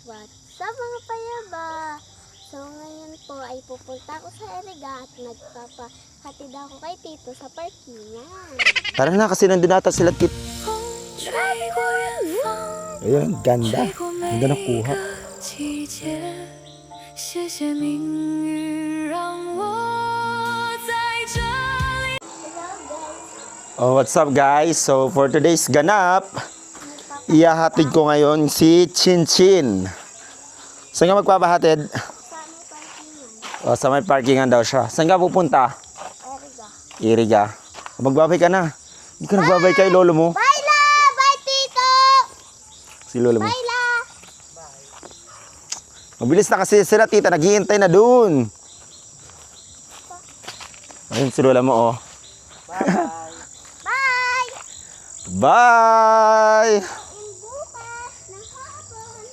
What's up mga payaba? So ngayon po ay pupunta ako sa Eriga at nagpapahatid ako kay Tito sa parkingan. Tara na kasi nandun ata sila Tito. Grabe naman yan! Ayun, ganda. Ganda na kuha. Oh, what's up guys? So for today's ganap, ihahatid ko ngayon si Chin Chin. Saan ka magpapahatid? Sa may parkingan. Oh, sa may parkingan daw siya. Saan ka pupunta? Eriga. Iriga. Magbabay ka na. Hindi ka nagbabay kay lolo mo. Bye la! Bye Tito! Si lolo mo. Bye la! Mabilis na kasi sila tita. Naghihintay na dun. Ayun si lola mo oh. Bye! Bye! Bukas ng hapon.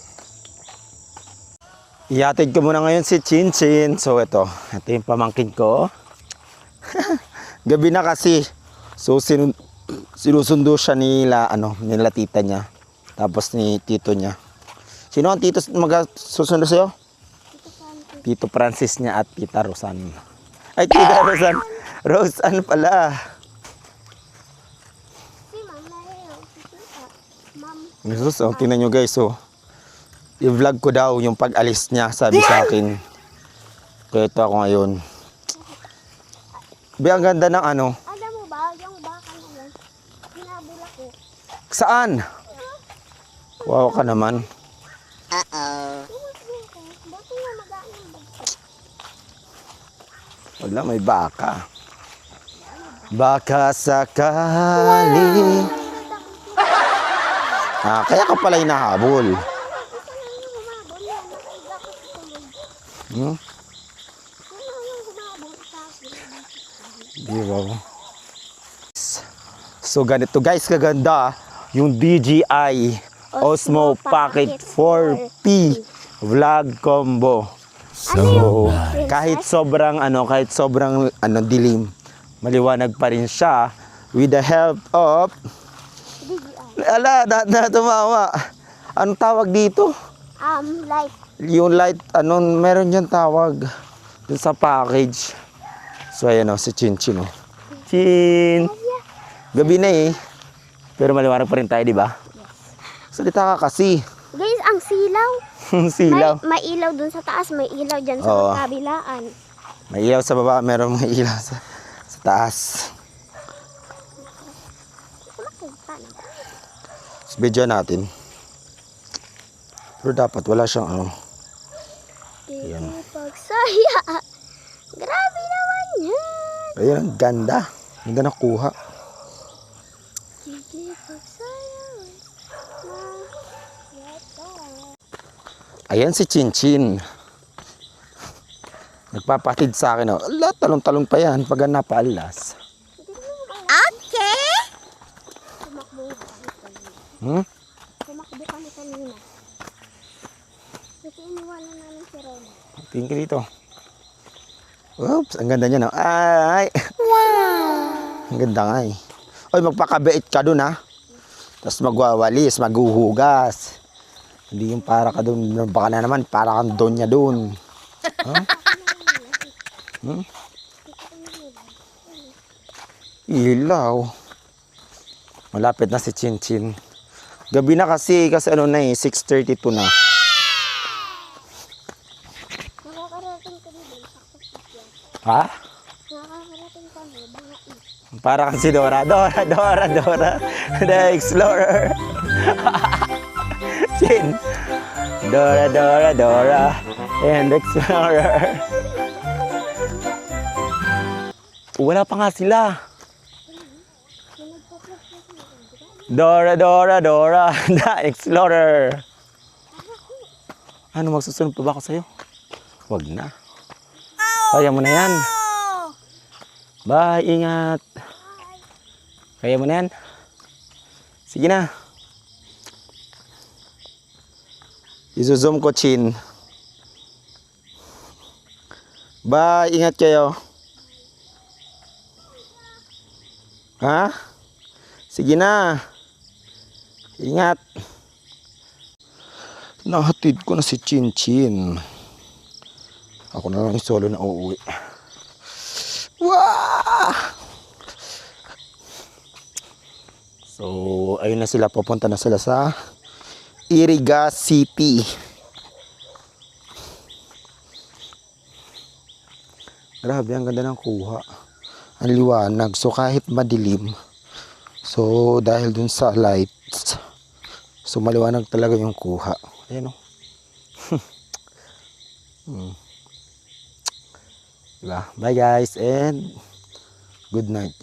Ihatid ko muna ngayon si Chin Chin. So ito yung pamangkin ko. Gabi na kasi. So sinusundo siya nila tita niya. Tapos ni tito niya. Sino ang tito magsusundo sa'yo? Tito Francis niya at tita Rosan. Ay, tita Rosan. Rosan pala. Si Ma'am na yun. Ma'am. Jesus, tingnan nyo guys. So, i-vlog ko daw yung pag-alis niya, sabi sa akin. Kaya ito ako ngayon. Ang ganda ng Alam mo ba, yung baka na yun, hinabol ako. Saan? Wow ka naman. Buti nga magaan yung bagsak. Wala, may baka. Baka sakali. Kaya ka pala hinahabol. Isa lang yung humabol yan, nakaiga ko sa tulog. Hmm? Ano yung humabol sa akin? Di ba? So ganito guys, kaganda yung DJI Osmo Pocket 4P Vlog Combo. So kahit sobrang dilim, maliwanag pa rin siya with the help of tumawa. Anong tawag dito? Like, Yung light, meron dyan tawag dun sa package. So ayan si Chin Chin oh. Chin! Gabi na eh. Pero maliwanag pa rin tayo, di ba? Salita ka kasi. guys, ang silaw. Silaw. May ilaw dun sa taas, may ilaw dyan sa Oo. kabilaan. May ilaw sa baba, meron may ilaw sa taas. So, video natin. Pero dapat wala siyang Ayan. Pagsaya. Grabe naman yan. Ayun, ganda. Ganda na kuha. Ayan si Chin Chin. Nagpapatid sa akin. Ala, talong-talong pa yan pag napaalas. Okay. Tumakbo kami kanina. Kasi iniwanan namin si Rona. Tingin ka dito. Oops, ang ganda niya. No? Ay! Wow! Ang ganda nga eh. Oy, magpakabait ka dun ha. Tapos magwawalis, maghuhugas. Hindi yung para ka dun. Baka na naman, para kang doon niya dun. Huh? Ilaw. Malapit na si Chin Chin. Gabi na kasi 6:32 na. Nakakarating kami dun. Ha? Nakakarating kami. Bangait. Para kasi Dora the Explorer. Chin. Dora and the Explorer. Wala pa nga sila. Dora the Explorer. Ano, magsusunod pa ba ako sa'yo? Wag na. Kaya mo na yan. Bye, ingat. Kaya mo na yan. Sige na. Izo-zoom ko, Chin. Bye, ingat kayo. Ha? Sige na. Ingat. Nahatid ko na si Chinchin. Ako na lang yung solo na uuwi. Wah! So, ayun na sila. Pupunta na sila sa Iriga City. Grabe, ang ganda ng kuha. Ang liwanag. So, kahit madilim. So, dahil dun sa lights, so, maliwanag talaga yung kuha. Ayan o. Diba? Bye guys and good night.